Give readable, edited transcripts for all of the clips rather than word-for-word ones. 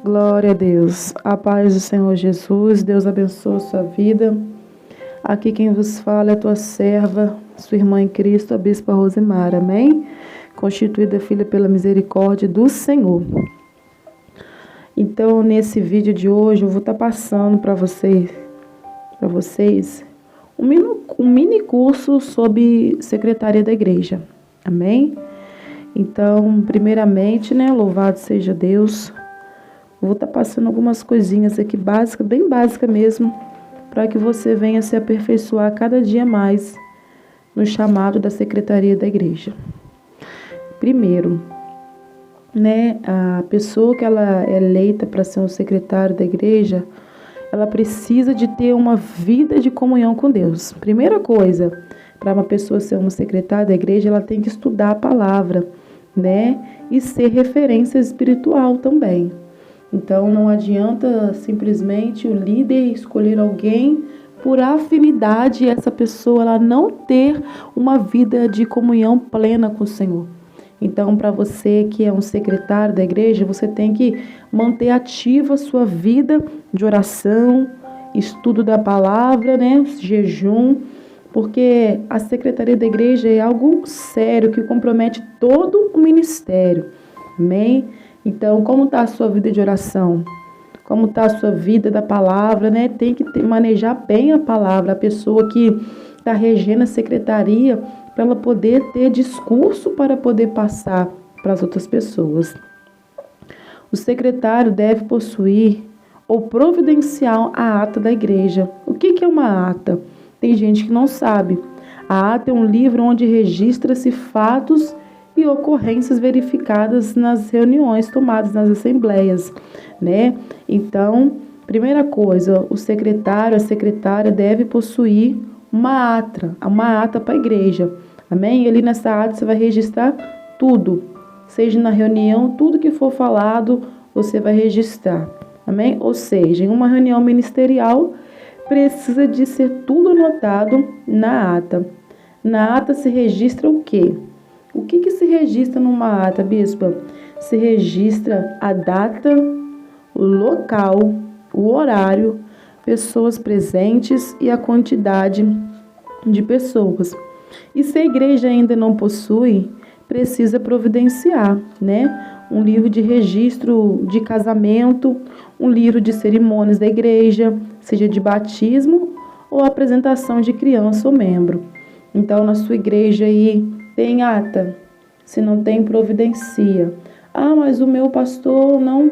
Glória a Deus. A paz do Senhor Jesus. Deus abençoe a sua vida. Aqui quem vos fala é a tua serva, sua irmã em Cristo, a Bispa Rosemara. Amém? Constituída filha pela misericórdia do Senhor. Então, nesse vídeo de hoje, eu vou estar passando para vocês um mini curso sobre secretaria da igreja. Amém? Então, primeiramente, louvado seja Deus. Vou estar passando algumas coisinhas aqui básicas, bem básicas mesmo, para que você venha se aperfeiçoar cada dia mais no chamado da secretaria da igreja. Primeiro, a pessoa que ela é eleita para ser um secretário da igreja, ela precisa de ter uma vida de comunhão com Deus. Primeira coisa, para uma pessoa ser uma secretária da igreja, ela tem que estudar a palavra, e ser referência espiritual também. Então, não adianta simplesmente o líder escolher alguém por afinidade e essa pessoa ela não ter uma vida de comunhão plena com o Senhor. Então, para você que é um secretário da igreja, você tem que manter ativa a sua vida de oração, estudo da palavra, jejum, porque a secretaria da igreja é algo sério que compromete todo o ministério. Amém? Então, como está a sua vida de oração? Como está a sua vida da palavra, Tem que manejar bem a palavra. A pessoa que está regendo a secretaria, para ela poder ter discurso para poder passar para as outras pessoas. O secretário deve possuir ou providenciar a ata da igreja. O que é uma ata? Tem gente que não sabe. A ata é um livro onde registra-se fatos e ocorrências verificadas nas reuniões tomadas nas assembleias, Então, primeira coisa, o secretário, a secretária deve possuir uma ata para a igreja, amém? E ali nessa ata você vai registrar tudo, seja na reunião, tudo que for falado, você vai registrar, amém? Ou seja, em uma reunião ministerial, precisa de ser tudo anotado na ata. Na ata se registra o quê? O que se registra numa ata, bispa? Se registra a data, o local, o horário, pessoas presentes e a quantidade de pessoas. E se a igreja ainda não possui, precisa providenciar, um livro de registro de casamento, um livro de cerimônias da igreja, seja de batismo ou apresentação de criança ou membro. Então, na sua igreja aí, tem ata? Se não tem, providencia. Ah, mas o meu pastor não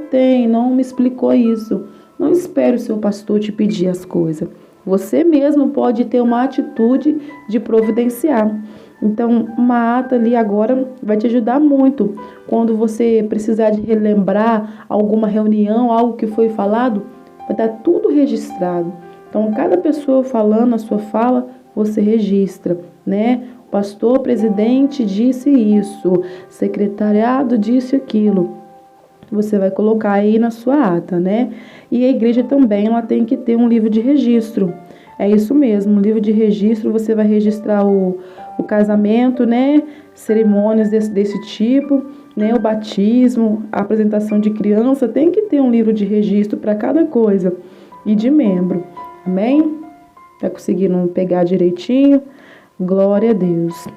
me explicou isso. Não espere o seu pastor te pedir as coisas. Você mesmo pode ter uma atitude de providenciar. Então, uma ata ali agora vai te ajudar muito. Quando você precisar de relembrar alguma reunião, algo que foi falado, vai estar tudo registrado. Então, cada pessoa falando a sua fala, você registra, O pastor presidente disse isso, secretariado disse aquilo. Você vai colocar aí na sua ata, E a igreja também, ela tem que ter um livro de registro. É isso mesmo, um livro de registro, você vai registrar o casamento, Cerimônias desse tipo, O batismo, a apresentação de criança, tem que ter um livro de registro para cada coisa. E de membro, amém? Tá conseguindo pegar direitinho? Glória a Deus.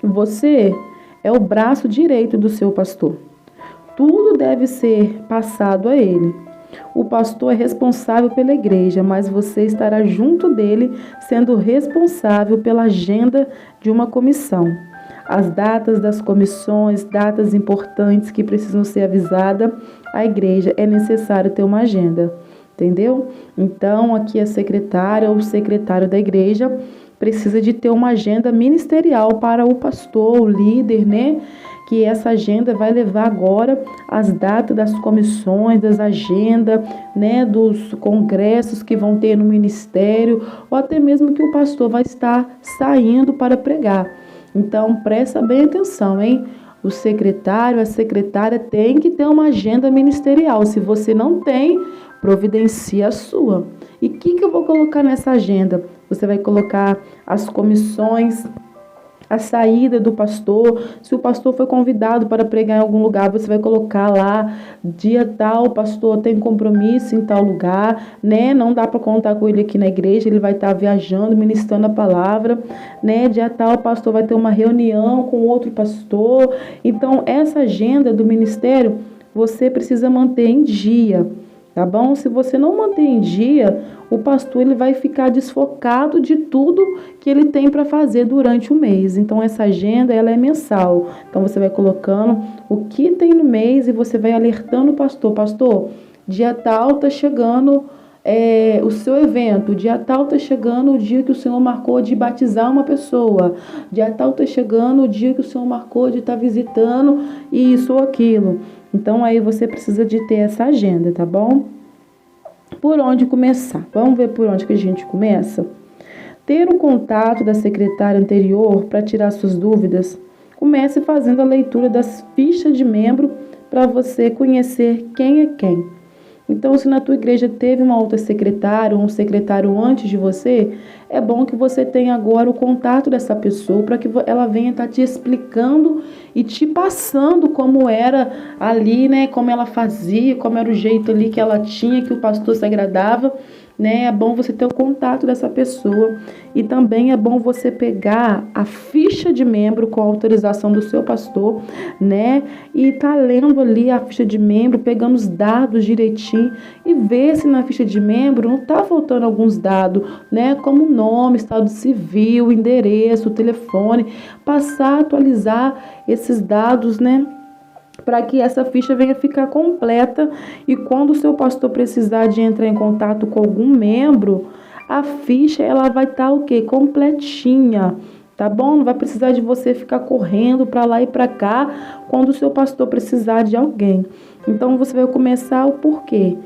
Você é o braço direito do seu pastor. Tudo deve ser passado a ele. O pastor é responsável pela igreja, mas você estará junto dele, sendo responsável pela agenda de uma comissão. As datas das comissões, datas importantes que precisam ser avisadas à igreja, é necessário ter uma agenda. Entendeu? Então, aqui a secretária ou o secretário da igreja precisa de ter uma agenda ministerial para o pastor, o líder, Que essa agenda vai levar agora as datas das comissões, das agendas, Dos congressos que vão ter no ministério, ou até mesmo que o pastor vai estar saindo para pregar. Então, presta bem atenção, hein? O secretário, a secretária tem que ter uma agenda ministerial. Se você não tem, providencia a sua. E o que eu vou colocar nessa agenda? Você vai colocar as comissões, a saída do pastor. Se o pastor foi convidado para pregar em algum lugar, você vai colocar lá, dia tal, o pastor tem compromisso em tal lugar, né? Não dá para contar com ele aqui na igreja, ele vai estar viajando, ministrando a palavra, né? Dia tal, o pastor vai ter uma reunião com outro pastor. Então, essa agenda do ministério, você precisa manter em dia. Tá bom? Se você não manter em dia, o pastor ele vai ficar desfocado de tudo que ele tem para fazer durante o mês. Então essa agenda ela é mensal. Então você vai colocando o que tem no mês e você vai alertando o pastor. Pastor, dia tal tá chegando o seu evento. Dia tal tá chegando o dia que o Senhor marcou de batizar uma pessoa. Dia tal tá chegando o dia que o Senhor marcou de estar visitando isso ou aquilo. Então aí você precisa de ter essa agenda, tá bom? Por onde começar? Vamos ver por onde que a gente começa? Ter um contato da secretária anterior para tirar suas dúvidas. Comece fazendo a leitura das fichas de membro para você conhecer quem é quem. Então, se na tua igreja teve uma outra secretária ou um secretário antes de você, é bom que você tenha agora o contato dessa pessoa para que ela venha estar te explicando e te passando como era ali, né? Como ela fazia, como era o jeito ali que ela tinha, que o pastor se agradava, né? É bom você ter o contato dessa pessoa e também é bom você pegar a ficha de membro com a autorização do seu pastor, né? E tá lendo ali a ficha de membro, pegando os dados direitinho e ver se na ficha de membro não tá faltando alguns dados, né? Como nome, estado civil, endereço, telefone, passar a atualizar esses dados, né? Para que essa ficha venha ficar completa e quando o seu pastor precisar de entrar em contato com algum membro, a ficha ela vai estar o quê? Completinha, tá bom? Não vai precisar de você ficar correndo para lá e para cá quando o seu pastor precisar de alguém. Então você vai começar o porquê?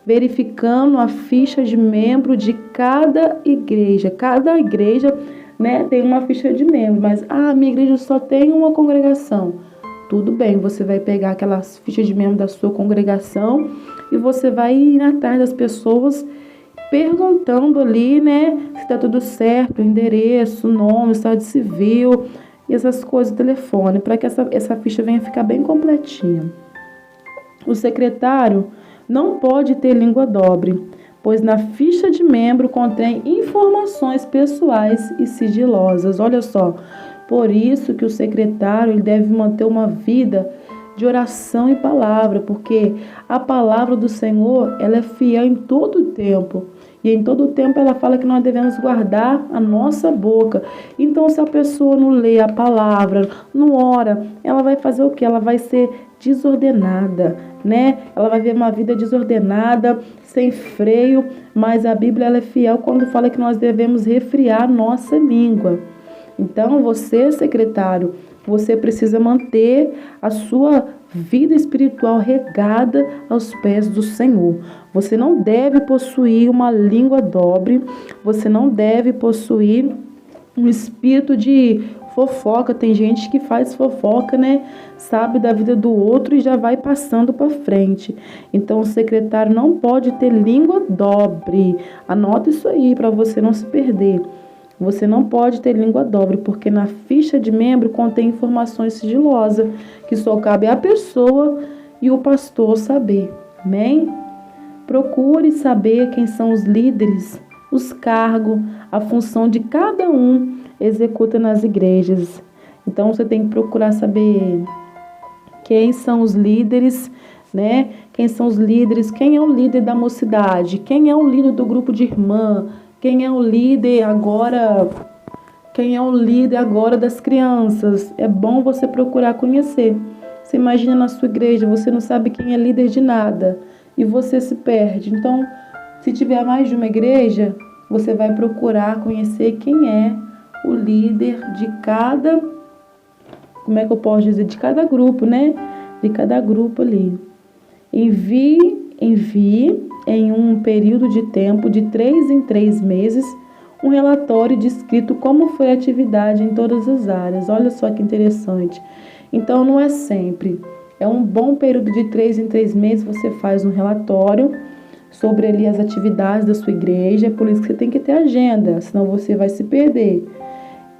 Verificando a ficha de membro de cada igreja. Cada igreja, né, tem uma ficha de membro, mas minha igreja só tem uma congregação. Tudo bem, você vai pegar aquelas fichas de membro da sua congregação e você vai ir atrás das pessoas perguntando ali, né, se tá tudo certo, o endereço, o nome, o estado civil e essas coisas, o telefone, para que essa ficha venha ficar bem completinha. O secretário não pode ter língua dobre, pois na ficha de membro contém informações pessoais e sigilosas. Olha só. Por isso que o secretário ele deve manter uma vida de oração e palavra, porque a palavra do Senhor ela é fiel em todo o tempo. E em todo o tempo ela fala que nós devemos guardar a nossa boca. Então, se a pessoa não lê a palavra, não ora, ela vai fazer o quê? Ela vai ser desordenada, né? Ela vai ver uma vida desordenada, sem freio, mas a Bíblia ela é fiel quando fala que nós devemos refrear nossa língua. Então, você, secretário, você precisa manter a sua vida espiritual regada aos pés do Senhor. Você não deve possuir uma língua dobre, você não deve possuir um espírito de fofoca. Tem gente que faz fofoca, né? Sabe da vida do outro e já vai passando para frente. Então, o secretário não pode ter língua dobre. Anota isso aí para você não se perder. Você não pode ter língua dobre, porque na ficha de membro contém informações sigilosas, que só cabe à pessoa e o pastor saber. Amém? Procure saber quem são os líderes, os cargos, a função de cada um executa nas igrejas. Então você tem que procurar saber quem são os líderes, né? Quem são os líderes, quem é o líder da mocidade, quem é o líder do grupo de irmã, quem é o líder agora? Quem é o líder agora das crianças? É bom você procurar conhecer. Você imagina na sua igreja, você não sabe quem é líder de nada e você se perde. Então, se tiver mais de uma igreja, você vai procurar conhecer quem é o líder de cada, como é que eu posso dizer? De cada grupo, né? De cada grupo ali. Envie em um período de tempo de 3 em 3 meses um relatório descrito como foi a atividade em todas as áreas. Olha só que interessante. Então, não é sempre. É um bom período de 3 em 3 meses, você faz um relatório sobre ali as atividades da sua igreja. Por isso que você tem que ter agenda, senão você vai se perder.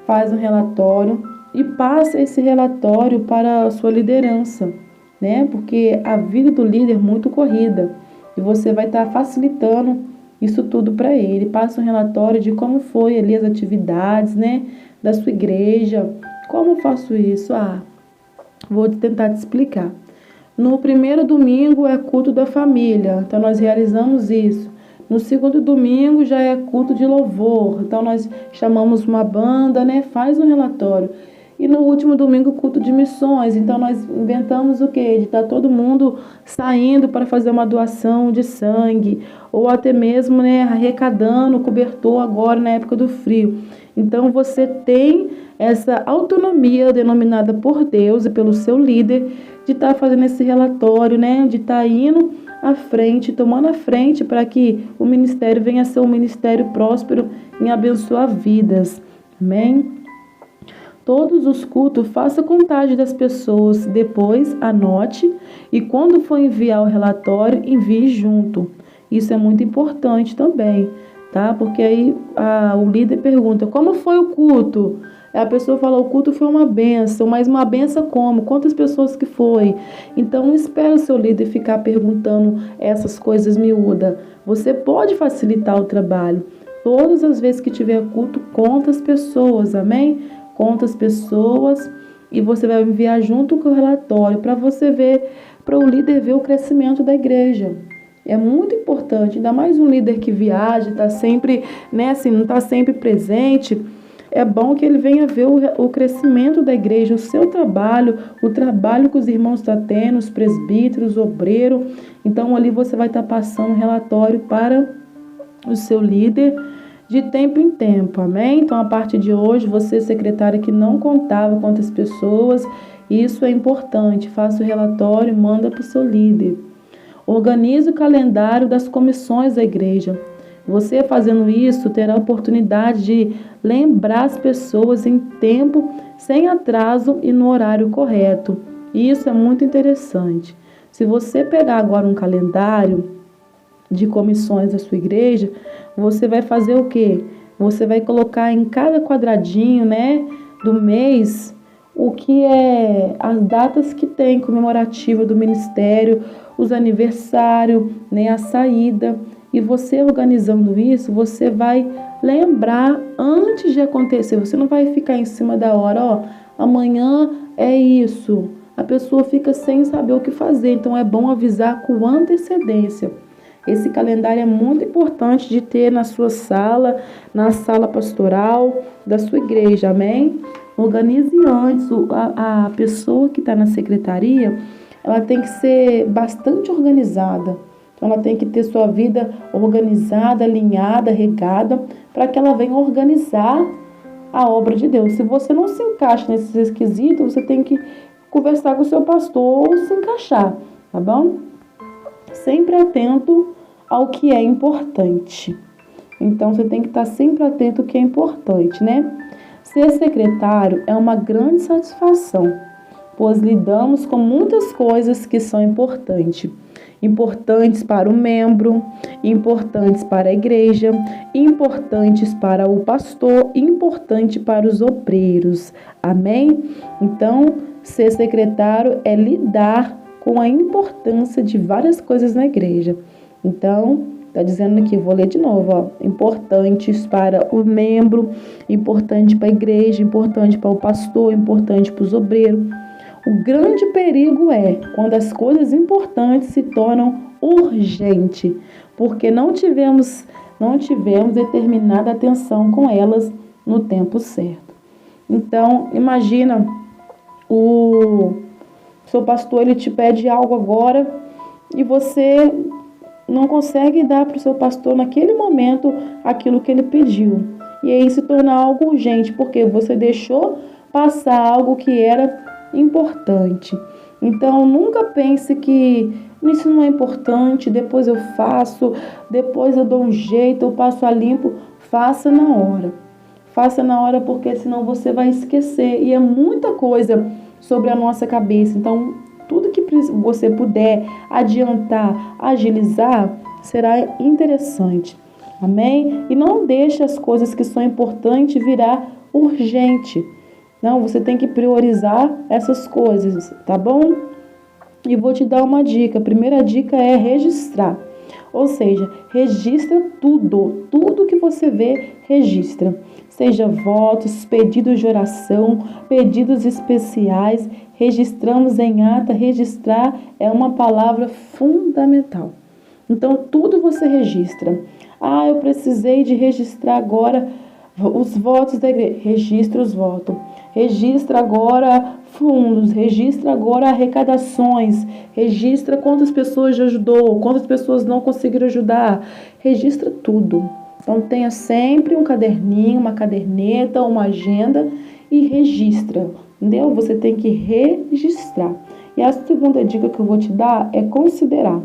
Faz um relatório e passa esse relatório para a sua liderança, né? Porque a vida do líder é muito corrida e você vai estar facilitando isso tudo para ele. Passa um relatório de como foi ali as atividades, né, da sua igreja. Como eu faço isso? Vou tentar te explicar. No primeiro domingo é culto da família, então nós realizamos isso. No segundo domingo já é culto de louvor, então nós chamamos uma banda, né, faz um relatório. E no último domingo, culto de missões. Então, nós inventamos o quê? De estar todo mundo saindo para fazer uma doação de sangue, ou até mesmo, né, arrecadando cobertor agora na época do frio. Então, você tem essa autonomia denominada por Deus e pelo seu líder de estar fazendo esse relatório, né, de estar indo à frente, tomando a frente para que o ministério venha a ser um ministério próspero em abençoar vidas. Amém? Todos os cultos, faça contagem das pessoas, depois anote e quando for enviar o relatório, envie junto. Isso é muito importante também, tá? Porque aí o líder pergunta, como foi o culto? A pessoa fala, o culto foi uma bênção, mas uma bênção como? Quantas pessoas que foi? Então, não espera o seu líder ficar perguntando essas coisas miúdas. Você pode facilitar o trabalho. Todas as vezes que tiver culto, conta as pessoas, amém? Conta as pessoas e você vai enviar junto com o relatório para você ver, para o líder ver o crescimento da igreja. É muito importante, ainda mais um líder que viaja, está sempre, né, assim, não está sempre presente. É bom que ele venha ver o crescimento da igreja, o seu trabalho, o trabalho que os irmãos estão tendo, os presbíteros, obreiro. Então ali você vai estar passando um relatório para o seu líder de tempo em tempo, amém? Então, a partir de hoje, você, secretária que não contava quantas pessoas, isso é importante. Faça o relatório e manda para o seu líder. Organize o calendário das comissões da igreja. Você fazendo isso, terá a oportunidade de lembrar as pessoas em tempo, sem atraso e no horário correto. E isso é muito interessante. Se você pegar agora um calendário de comissões da sua igreja, você vai fazer o quê? Você vai colocar em cada quadradinho, né, do mês, o que é as datas que tem comemorativa do ministério, os aniversários, né, a saída. E você organizando isso, você vai lembrar antes de acontecer. Você não vai ficar em cima da hora, amanhã é isso. A pessoa fica sem saber o que fazer. Então é bom avisar com antecedência. Esse calendário é muito importante de ter na sua sala, na sala pastoral da sua igreja, amém? Organize antes. A pessoa que está na secretaria, ela tem que ser bastante organizada. Então, ela tem que ter sua vida organizada, alinhada, regada, para que ela venha organizar a obra de Deus. Se você não se encaixa nesses requisitos, você tem que conversar com o seu pastor ou se encaixar, tá bom? Sempre atento ao que é importante. Então, você tem que estar sempre atento ao que é importante, né? Ser secretário é uma grande satisfação, pois lidamos com muitas coisas que são importantes. Importantes para o membro, importantes para a igreja, importantes para o pastor, importante para os obreiros. Amém? Então, ser secretário é lidar com a importância de várias coisas na igreja. Então, está dizendo aqui, vou ler de novo, importantes para o membro, importante para a igreja, importante para o pastor, importante para os obreiros. O grande perigo é quando as coisas importantes se tornam urgentes, porque não tivemos determinada atenção com elas no tempo certo. Então, imagina o seu pastor, ele te pede algo agora e você não consegue dar para o seu pastor naquele momento aquilo que ele pediu. E aí se torna algo urgente, porque você deixou passar algo que era importante. Então, nunca pense que isso não é importante, depois eu faço, depois eu dou um jeito, eu passo a limpo. Faça na hora. Faça na hora, porque senão você vai esquecer. E é muita coisa sobre a nossa cabeça. Então, tudo que você puder adiantar, agilizar, será interessante. Amém? E não deixe as coisas que são importantes virar urgente. Não, você tem que priorizar essas coisas, tá bom? E vou te dar uma dica. A primeira dica é registrar. Ou seja, registra tudo que você vê, registra. Seja votos, pedidos de oração, pedidos especiais, registramos em ata. Registrar é uma palavra fundamental. Então, tudo você registra. Ah, eu precisei de registrar agora os votos da igreja. Registra os votos. Registra agora fundos. Registra agora arrecadações. Registra quantas pessoas já ajudou, quantas pessoas não conseguiram ajudar. Registra tudo. Então, tenha sempre um caderninho, uma caderneta, uma agenda e registra. Entendeu? Você tem que registrar. E a segunda dica que eu vou te dar é considerar.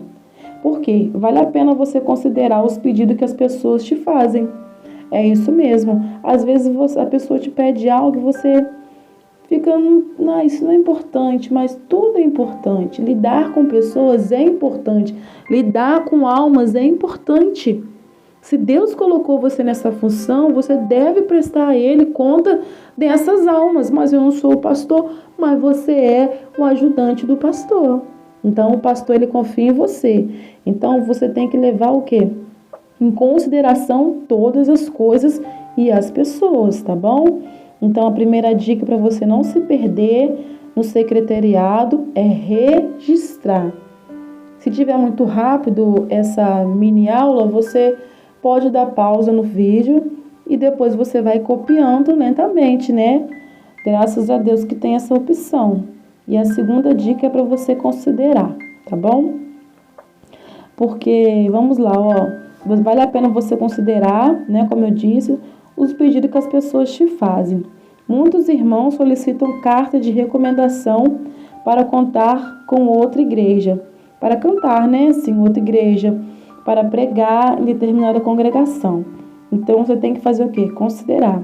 Por quê? Vale a pena você considerar os pedidos que as pessoas te fazem. É isso mesmo. Às vezes a pessoa te pede algo e você fica, não, isso não é importante, mas tudo é importante. Lidar com pessoas é importante. Lidar com almas é importante. Se Deus colocou você nessa função, você deve prestar a Ele conta dessas almas. Mas eu não sou o pastor, mas você é o ajudante do pastor. Então, o pastor, ele confia em você. Então, você tem que levar o quê? Em consideração todas as coisas e as pessoas, tá bom? Então, a primeira dica para você não se perder no secretariado é registrar. Se tiver muito rápido essa mini aula, você pode dar pausa no vídeo e depois você vai copiando lentamente, né? Graças a Deus que tem essa opção. E a segunda dica é para você considerar, tá bom? Porque, vamos lá, ó, vale a pena você considerar, né, como eu disse, os pedidos que as pessoas te fazem. Muitos irmãos solicitam carta de recomendação para contar com outra igreja, para cantar, né, sim, outra igreja, para pregar em determinada congregação. Então, você tem que fazer o quê? Considerar.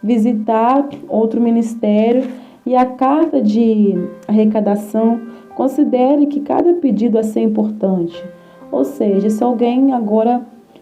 Visitar outro ministério. E a carta de arrecadação, considere que cada pedido a ser importante. Ou seja, se alguém agora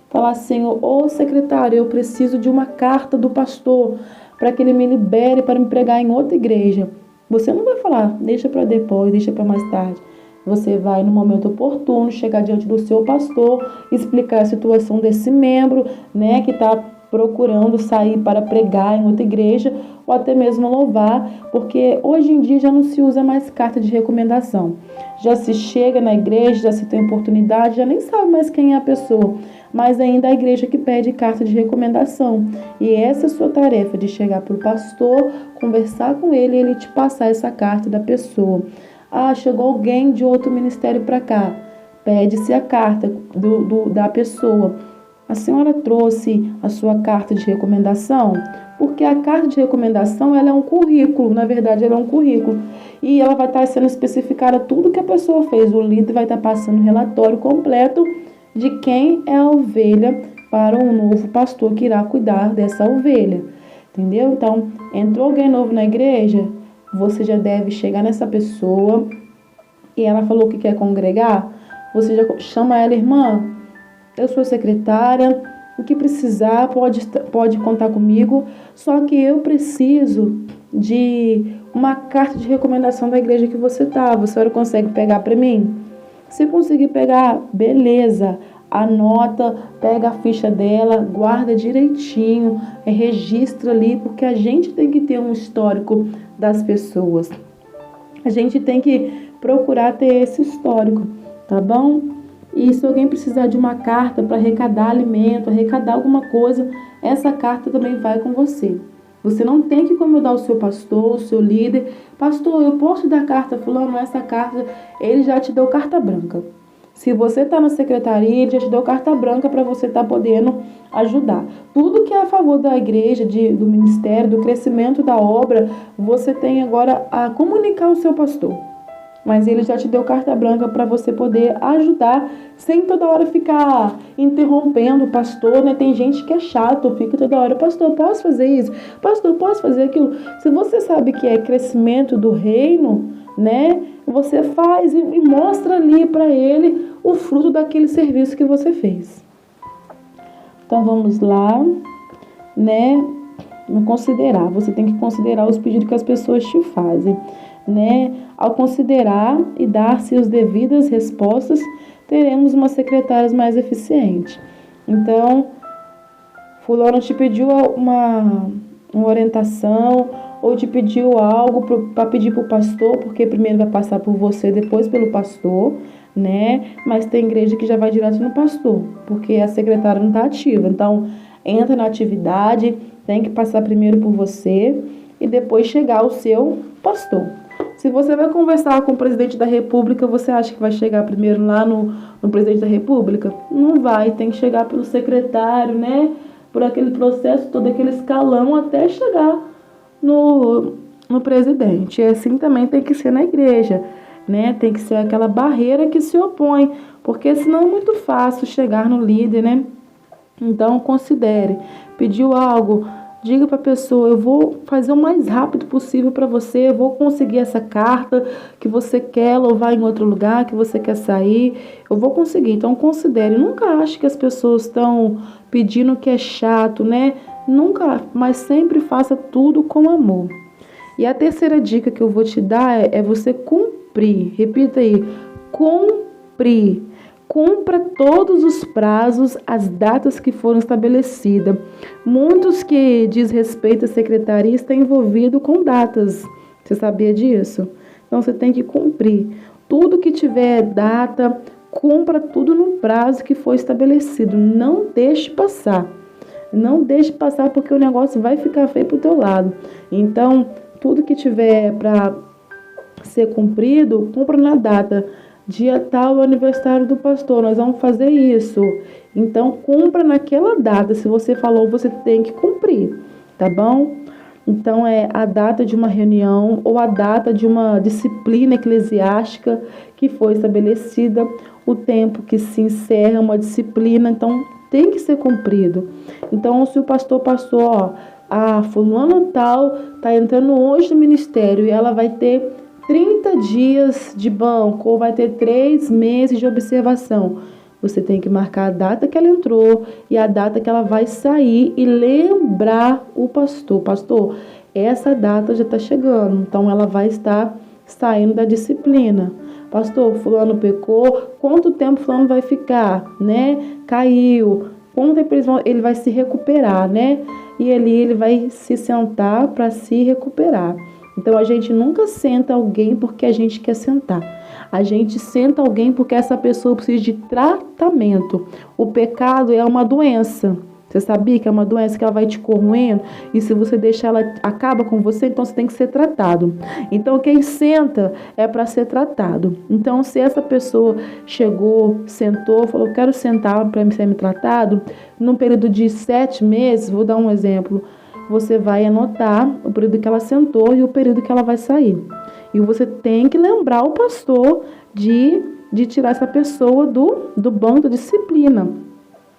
falar assim, ô secretário, eu preciso de uma carta do pastor para que ele me libere para me pregar em outra igreja. Você não vai falar, deixa para depois, deixa para mais tarde. Você vai no momento oportuno chegar diante do seu pastor, explicar a situação desse membro, né, que está procurando sair para pregar em outra igreja ou até mesmo louvar, porque hoje em dia já não se usa mais carta de recomendação. Já se chega na igreja, já se tem oportunidade, já nem sabe mais quem é a pessoa, mas ainda a igreja que pede carta de recomendação. E essa é a sua tarefa, de chegar para o pastor, conversar com ele e ele te passar essa carta da pessoa. Ah, chegou alguém de outro ministério para cá, pede-se a carta da pessoa. A senhora trouxe a sua carta de recomendação? Porque a carta de recomendação, ela é um currículo, na verdade ela é um currículo. E ela vai estar sendo especificada tudo que a pessoa fez. O líder vai estar passando um relatório completo de quem é a ovelha para um novo pastor que irá cuidar dessa ovelha. Entendeu? Então, entrou alguém novo na igreja, você já deve chegar nessa pessoa e ela falou que quer congregar, você já chama ela, irmã, eu sou secretária, o que precisar pode contar comigo, só que eu preciso de uma carta de recomendação da igreja que você está. A senhora consegue pegar para mim? Se conseguir pegar, beleza, anota, pega a ficha dela, guarda direitinho, registra ali, porque a gente tem que ter um histórico das pessoas. A gente tem que procurar ter esse histórico, tá bom? E se alguém precisar de uma carta para arrecadar alimento, arrecadar alguma coisa, essa carta também vai com você. Você não tem que incomodar o seu pastor, o seu líder. Pastor, eu posso dar carta fulano? Essa carta, ele já te deu carta branca. Se você está na secretaria, ele já te deu carta branca para você estar podendo ajudar. Tudo que é a favor da igreja, do ministério, do crescimento da obra, você tem agora a comunicar ao seu pastor. Mas ele já te deu carta branca para você poder ajudar, sem toda hora ficar interrompendo o pastor, né? Tem gente que é chato, fica toda hora, pastor, posso fazer isso? Pastor, posso fazer aquilo? Se você sabe que é crescimento do reino, né? Você faz e mostra ali para ele o fruto daquele serviço que você fez. Então, vamos lá, né? Não considerar, você tem que considerar os pedidos que as pessoas te fazem, né? Ao considerar e dar seus devidas respostas, teremos uma secretária mais eficiente. Então, fulano te pediu uma orientação ou te pediu algo para pedir para o pastor, porque primeiro vai passar por você, depois pelo pastor, né? Mas tem igreja que já vai direto no pastor, porque a secretária não está ativa. Então, entra na atividade, tem que passar primeiro por você e depois chegar o seu pastor. Se você vai conversar com o presidente da República, você acha que vai chegar primeiro lá no presidente da República? Não vai, tem que chegar pelo secretário, né? Por aquele processo, todo aquele escalão até chegar no presidente. E assim também tem que ser na igreja, né? Tem que ser aquela barreira que se opõe, porque senão é muito fácil chegar no líder, né? Então considere, pediu algo, diga para a pessoa, eu vou fazer o mais rápido possível para você, eu vou conseguir essa carta que você quer louvar em outro lugar, que você quer sair, eu vou conseguir. Então considere, nunca ache que as pessoas estão pedindo que é chato, né? Nunca, mas sempre faça tudo com amor. E a terceira dica que eu vou te dar é você cumprir, repita aí, cumprir. Cumpra todos os prazos, as datas que foram estabelecidas. Muitos que diz respeito à secretaria estão envolvidos com datas. Você sabia disso? Então você tem que cumprir. Tudo que tiver data, cumpra tudo no prazo que foi estabelecido. Não deixe passar. Não deixe passar porque o negócio vai ficar feio pro teu lado. Então, tudo que tiver para ser cumprido, cumpra na data. Dia tal, o aniversário do pastor, nós vamos fazer isso. Então, cumpra naquela data. Se você falou, você tem que cumprir, tá bom? Então, é a data de uma reunião ou a data de uma disciplina eclesiástica que foi estabelecida, o tempo que se encerra uma disciplina, então tem que ser cumprido. Então, se o pastor passou, ó, a fulana tal tá entrando hoje no ministério e ela vai ter 30 dias de banco ou vai ter 3 meses de observação. Você tem que marcar a data que ela entrou e a data que ela vai sair e lembrar o pastor. Pastor, essa data já está chegando, então ela vai estar saindo da disciplina. Pastor, fulano pecou, quanto tempo fulano vai ficar, né? Caiu, quanto tempo ele vai se recuperar, né? E ali ele vai se sentar para se recuperar. Então, a gente nunca senta alguém porque a gente quer sentar. A gente senta alguém porque essa pessoa precisa de tratamento. O pecado é uma doença. Você sabia que é uma doença que ela vai te corroendo? E se você deixar ela, acaba com você, então você tem que ser tratado. Então, quem senta é para ser tratado. Então, se essa pessoa chegou, sentou, falou, quero sentar para ser me tratado, num período de 7 meses, vou dar um exemplo, você vai anotar o período que ela sentou e o período que ela vai sair. E você tem que lembrar o pastor de tirar essa pessoa do banco da disciplina,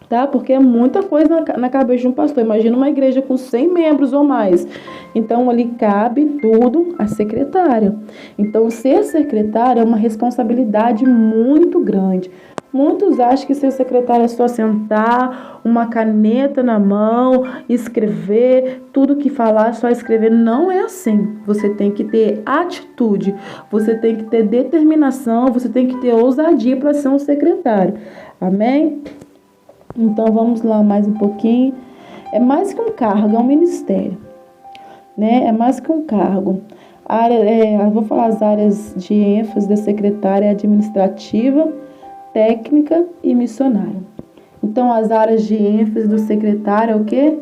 tá? Porque é muita coisa na cabeça de um pastor. Imagina uma igreja com 100 membros ou mais. Então, ali cabe tudo à secretária. Então, ser secretária é uma responsabilidade muito grande. Muitos acham que ser secretária é só sentar, uma caneta na mão, escrever, tudo que falar é só escrever. Não é assim. Você tem que ter atitude, você tem que ter determinação, você tem que ter ousadia para ser um secretário. Amém? Então vamos lá mais um pouquinho. É mais que um cargo, é um ministério, né? É mais que um cargo. Eu vou falar as áreas de ênfase da secretária: administrativa, técnica e missionária. Então, as áreas de ênfase do secretário é o quê?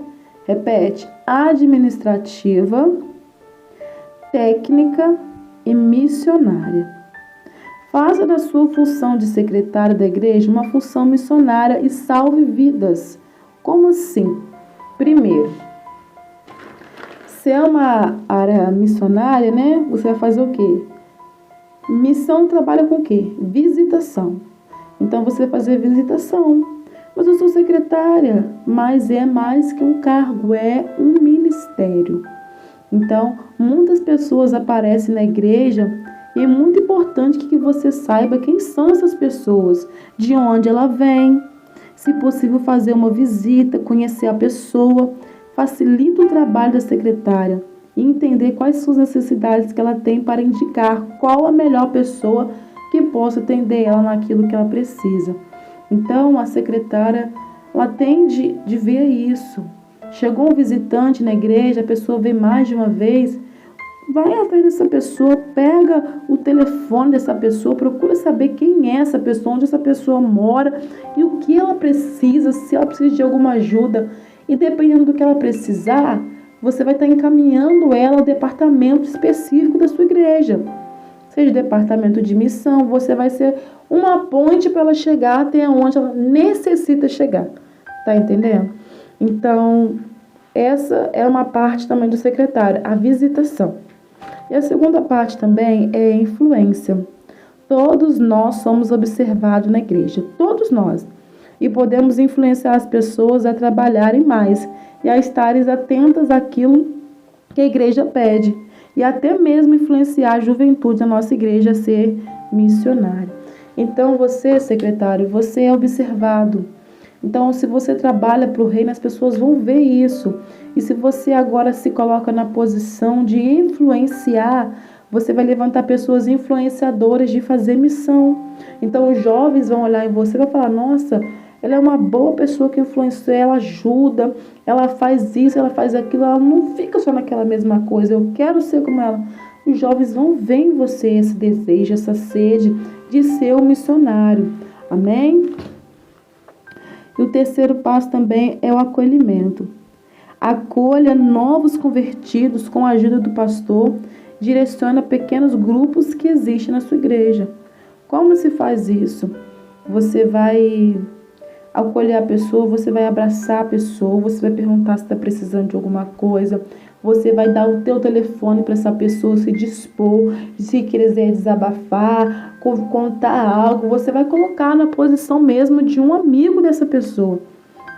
Repete: administrativa, técnica e missionária. Faça da sua função de secretário da igreja uma função missionária e salve vidas. Como assim? Primeiro, se é uma área missionária, né? Você vai fazer o quê? Missão trabalha com o quê? Visitação. Então, você vai fazer visitação. Mas eu sou secretária. Mas é mais que um cargo, é um ministério. Então, muitas pessoas aparecem na igreja e é muito importante que você saiba quem são essas pessoas, de onde ela vem, se possível fazer uma visita, conhecer a pessoa, facilita o trabalho da secretária e entender quais são as necessidades que ela tem para indicar qual a melhor pessoa que possa atender ela naquilo que ela precisa. Então, a secretária, ela tem de ver isso. Chegou um visitante na igreja, a pessoa vem mais de uma vez, vai atrás dessa pessoa, pega o telefone dessa pessoa, procura saber quem é essa pessoa, onde essa pessoa mora e o que ela precisa, se ela precisa de alguma ajuda. E dependendo do que ela precisar, você vai estar encaminhando ela ao departamento específico da sua igreja. Seja departamento de missão, você vai ser uma ponte para ela chegar até onde ela necessita chegar. Tá entendendo? Então, essa é uma parte também do secretário, a visitação. E a segunda parte também é a influência. Todos nós somos observados na igreja, todos nós. E podemos influenciar as pessoas a trabalharem mais e a estarem atentas àquilo que a igreja pede. E até mesmo influenciar a juventude da nossa igreja a ser missionária. Então você, secretário, você é observado. Então, se você trabalha para o reino, as pessoas vão ver isso. E se você agora se coloca na posição de influenciar, você vai levantar pessoas influenciadoras de fazer missão. Então, os jovens vão olhar em você e vão falar, nossa, ela é uma boa pessoa que influencia, ela ajuda, ela faz isso, ela faz aquilo, ela não fica só naquela mesma coisa, eu quero ser como ela. Os jovens vão ver em você esse desejo, essa sede de ser um missionário. Amém? E o terceiro passo também é o acolhimento. Acolha novos convertidos com a ajuda do pastor, direciona pequenos grupos que existem na sua igreja. Como se faz isso? Você vai acolher a pessoa, você vai abraçar a pessoa, você vai perguntar se está precisando de alguma coisa, você vai dar o teu telefone para essa pessoa se dispor, se quiser desabafar, contar algo, você vai colocar na posição mesmo de um amigo dessa pessoa.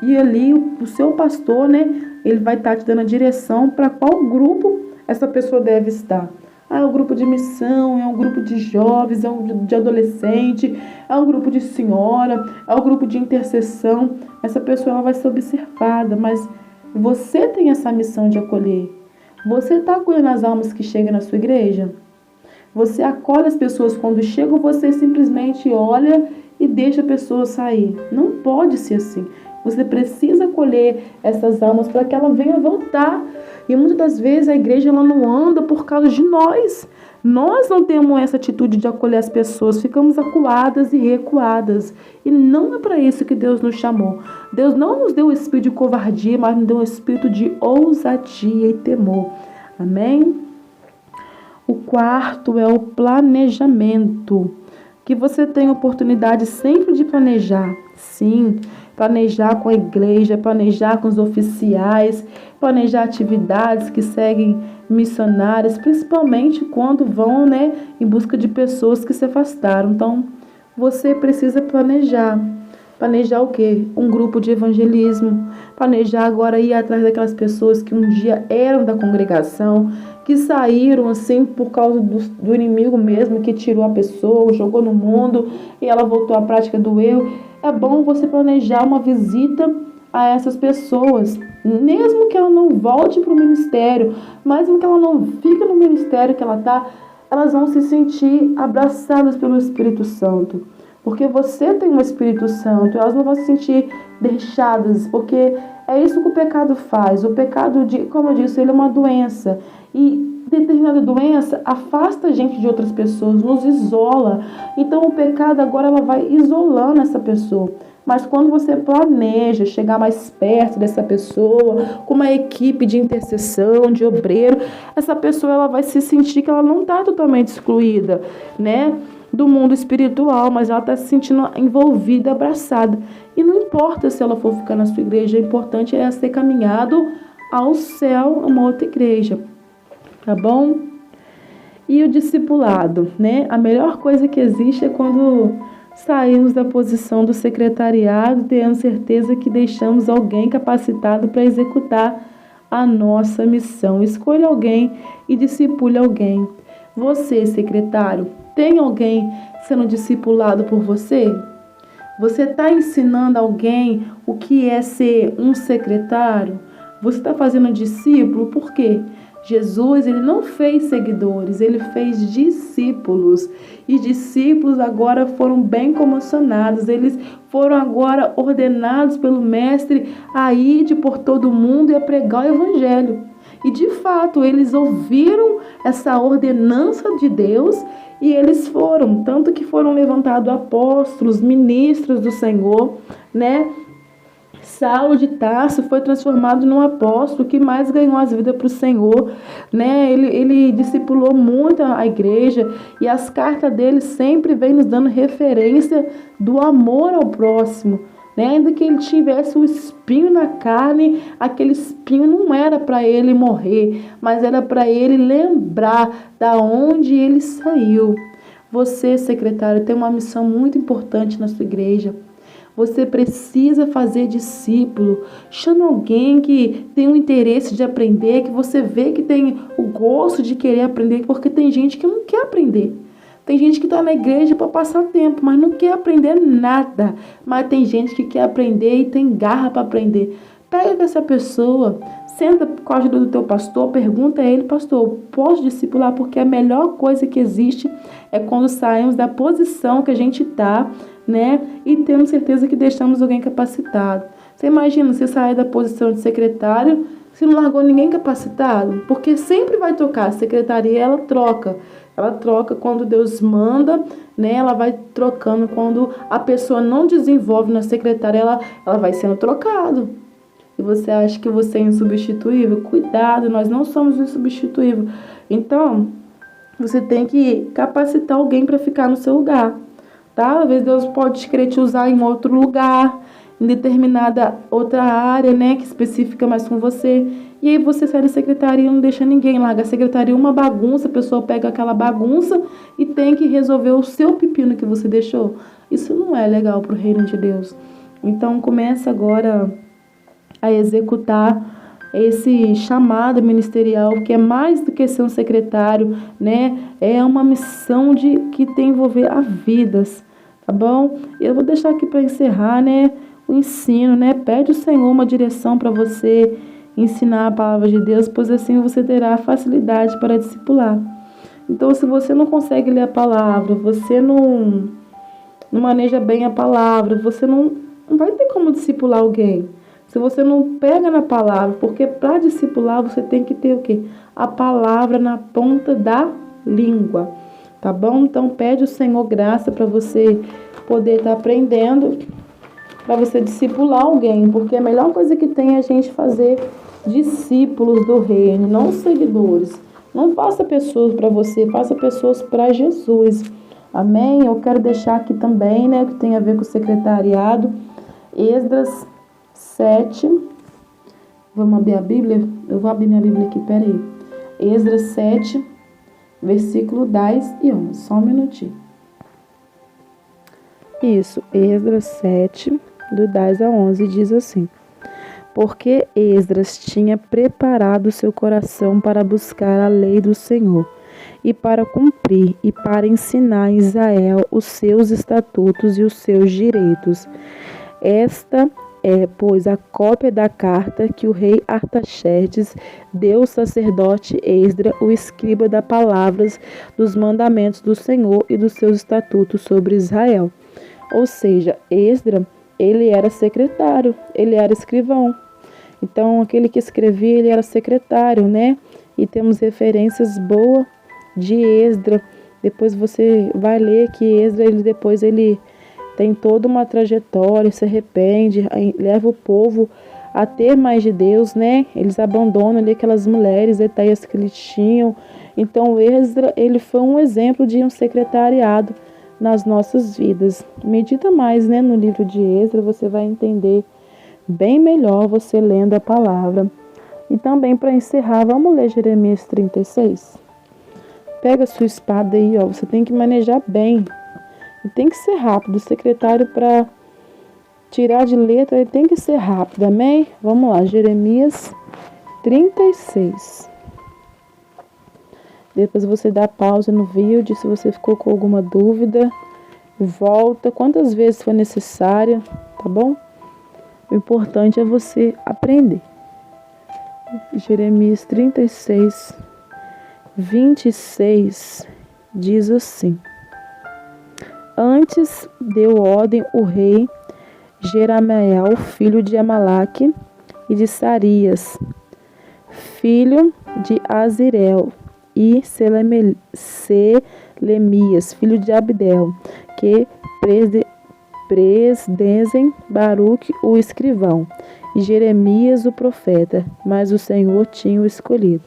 E ali o seu pastor, né, ele vai estar te dando a direção para qual grupo essa pessoa deve estar. É um grupo de missão, é um grupo de jovens, é um de adolescente, é um grupo de senhora, é um grupo de intercessão. Essa pessoa ela vai ser observada, mas você tem essa missão de acolher. Você está acolhendo as almas que chegam na sua igreja? Você acolhe as pessoas quando chegam, você simplesmente olha e deixa a pessoa sair. Não pode ser assim. Você precisa acolher essas almas para que ela venha voltar. E muitas das vezes a igreja ela não anda por causa de nós. Nós não temos essa atitude de acolher as pessoas, ficamos acuadas e recuadas. E não é para isso que Deus nos chamou. Deus não nos deu o espírito de covardia, mas nos deu o espírito de ousadia e temor. Amém? O quarto é o planejamento. Que você tenha oportunidade sempre de planejar. Sim, planejar com a igreja, planejar com os oficiais, planejar atividades que seguem missionários, principalmente quando vão, né, em busca de pessoas que se afastaram. Então, você precisa planejar. Planejar o quê? Um grupo de evangelismo. Planejar agora ir atrás daquelas pessoas que um dia eram da congregação, que saíram assim por causa do inimigo mesmo, que tirou a pessoa, jogou no mundo e ela voltou à prática do erro. É bom você planejar uma visita a essas pessoas, mesmo que ela não volte para o ministério, mesmo que ela não fique no ministério que ela está, elas vão se sentir abraçadas pelo Espírito Santo. Porque você tem o Espírito Santo, elas não vão se sentir deixadas, porque é isso que o pecado faz. O pecado, como eu disse, ele é uma doença. E determinada doença afasta a gente de outras pessoas, nos isola. Então o pecado agora ela vai isolando essa pessoa. Mas quando você planeja chegar mais perto dessa pessoa, com uma equipe de intercessão, de obreiro, essa pessoa ela vai se sentir que ela não está totalmente excluída, né, do mundo espiritual, mas ela está se sentindo envolvida, abraçada. E não importa se ela for ficar na sua igreja, o importante é ser caminhado ao céu, a uma outra igreja. Tá bom? E o discipulado, né? A melhor coisa que existe é quando saímos da posição do secretariado, tendo certeza que deixamos alguém capacitado para executar a nossa missão. Escolha alguém e discipule alguém. Você, secretário, tem alguém sendo discipulado por você? Você está ensinando alguém o que é ser um secretário? Você está fazendo discípulo por quê? Jesus, ele não fez seguidores, ele fez discípulos. E discípulos agora foram bem comissionados, eles foram agora ordenados pelo Mestre a ir por todo mundo e a pregar o Evangelho. E de fato, eles ouviram essa ordenança de Deus e eles foram, tanto que foram levantados apóstolos, ministros do Senhor, né? Saulo de Tarso foi transformado num apóstolo que mais ganhou as vidas para o Senhor, né? Ele discipulou muito a igreja e as cartas dele sempre vêm nos dando referência do amor ao próximo, né? Ainda que ele tivesse um espinho na carne, aquele espinho não era para ele morrer, mas era para ele lembrar da onde ele saiu. Você, secretário, tem uma missão muito importante na sua igreja. Você precisa fazer discípulo. Chame alguém que tem o interesse de aprender, que você vê que tem o gosto de querer aprender, porque tem gente que não quer aprender. Tem gente que está na igreja para passar tempo, mas não quer aprender nada. Mas tem gente que quer aprender e tem garra para aprender. Pega essa pessoa, senta com a ajuda do teu pastor, pergunta a ele: pastor, posso discipular? Porque a melhor coisa que existe é quando saímos da posição que a gente está, né? E temos certeza que deixamos alguém capacitado. Você imagina, você sair da posição de secretário, você não largou ninguém capacitado? Porque sempre vai trocar. A secretaria, ela troca. Ela troca quando Deus manda, né? Ela vai trocando. Quando a pessoa não desenvolve na secretária, ela vai sendo trocada. E você acha que você é insubstituível? Cuidado, nós não somos insubstituíveis. Então, você tem que capacitar alguém para ficar no seu lugar, tá? Às vezes Deus pode querer te usar em outro lugar, em determinada outra área, né, que especifica mais com você. E aí você sai da secretaria e não deixa ninguém, larga a secretaria uma bagunça, a pessoa pega aquela bagunça e tem que resolver o seu pepino que você deixou. Isso não é legal para o reino de Deus. Então começa agora a executar esse chamado ministerial, que é mais do que ser um secretário, né? É uma missão que tem a envolver a vidas, tá bom? Eu vou deixar aqui para encerrar, né, o ensino, né? Pede ao Senhor uma direção para você ensinar a palavra de Deus, pois assim você terá facilidade para discipular. Então, se você não consegue ler a palavra, você não maneja bem a palavra, você não vai ter como discipular alguém. Se você não pega na palavra, porque para discipular você tem que ter o quê? A palavra na ponta da língua, tá bom? Então pede ao Senhor graça para você poder estar aprendendo, para você discipular alguém, porque a melhor coisa que tem é a gente fazer discípulos do reino, não seguidores. Não faça pessoas para você, faça pessoas para Jesus. Amém? Eu quero deixar aqui também, né, que tem a ver com o secretariado, Esdras 7, vamos abrir a Bíblia? Eu vou abrir minha Bíblia aqui, peraí. Esdras 7, versículo 10 e 11, só um minutinho. Isso, Esdras 7, do 10 a 11, diz assim: porque Esdras tinha preparado seu coração para buscar a lei do Senhor, e para cumprir e para ensinar a Israel os seus estatutos e os seus direitos. Esta é, pois, a cópia da carta que o rei Artaxerxes deu ao sacerdote Esdras, o escriba das palavras dos mandamentos do Senhor e dos seus estatutos sobre Israel. Ou seja, Esdras, ele era secretário, ele era escrivão. Então, aquele que escrevia, ele era secretário, né? E temos referências boas de Esdras. Depois você vai ler que Esdras, ele tem toda uma trajetória, se arrepende, leva o povo a ter mais de Deus, né? Eles abandonam ali aquelas mulheres etaias que eles tinham. Então, Esdras, ele foi um exemplo de um secretariado nas nossas vidas. Medita mais, né, no livro de Esdras, você vai entender bem melhor você lendo a palavra. E também, para encerrar, vamos ler Jeremias 36. Pega a sua espada aí, ó, você tem que manejar bem. E tem que ser rápido. O secretário, para tirar de letra, ele tem que ser rápido, amém? Vamos lá, Jeremias 36. Depois você dá pausa no vídeo, se você ficou com alguma dúvida, volta quantas vezes for necessário, tá bom? O importante é você aprender. Jeremias 36, 26 diz assim: Antes deu ordem o rei Jeramiel, filho de Amalaque, e de Sarias, filho de Azirel, e Selemias, filho de Abdel, que presdezem Baruque, o escrivão, e Jeremias, o profeta, mas o Senhor tinha o escolhido.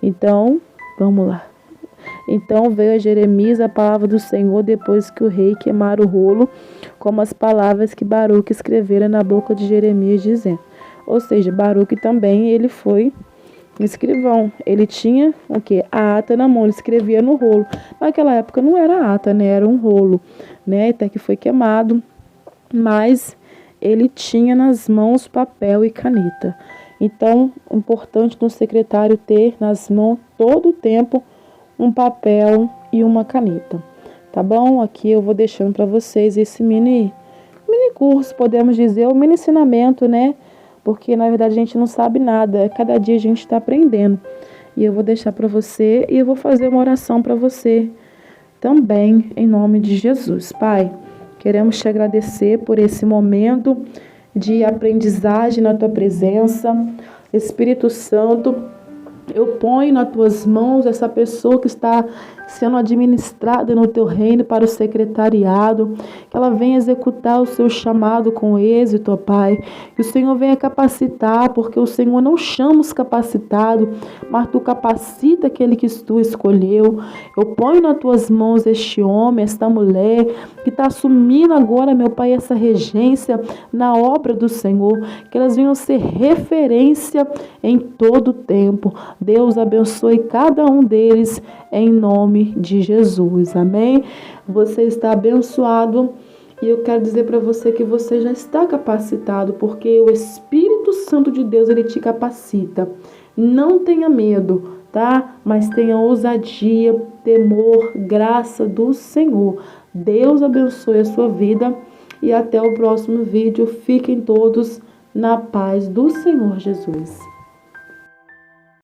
Então, vamos lá. Então veio a Jeremias a palavra do Senhor depois que o rei queimara o rolo, como as palavras que Baruque escrevera na boca de Jeremias, dizendo. Ou seja, Baruque também, ele foi escrivão. Ele tinha o quê? A ata na mão, ele escrevia no rolo. Naquela época não era ata, né? Era um rolo, né? Até que foi queimado, mas ele tinha nas mãos papel e caneta. Então, é importante no secretário ter nas mãos todo o tempo um papel e uma caneta, tá bom? Aqui eu vou deixando para vocês esse mini curso, podemos dizer, o mini ensinamento, né? Porque na verdade a gente não sabe nada, cada dia a gente está aprendendo. E eu vou deixar para você e eu vou fazer uma oração para você também, em nome de Jesus. Pai, queremos te agradecer por esse momento de aprendizagem na tua presença. Espírito Santo, eu ponho nas tuas mãos essa pessoa que está sendo administrada no teu reino para o secretariado, que ela venha executar o seu chamado com êxito, ó Pai, que o Senhor venha capacitar, porque o Senhor não chama os capacitados, mas tu capacita aquele que tu escolheu. Eu ponho nas tuas mãos este homem, esta mulher, que está assumindo agora, meu Pai, essa regência na obra do Senhor, que elas venham ser referência em todo o tempo. Deus abençoe cada um deles em nome de Jesus. Amém? Você está abençoado e eu quero dizer para você que você já está capacitado, porque o Espírito Santo de Deus, ele te capacita. Não tenha medo, tá? Mas tenha ousadia, temor, graça do Senhor. Deus abençoe a sua vida e até o próximo vídeo. Fiquem todos na paz do Senhor Jesus.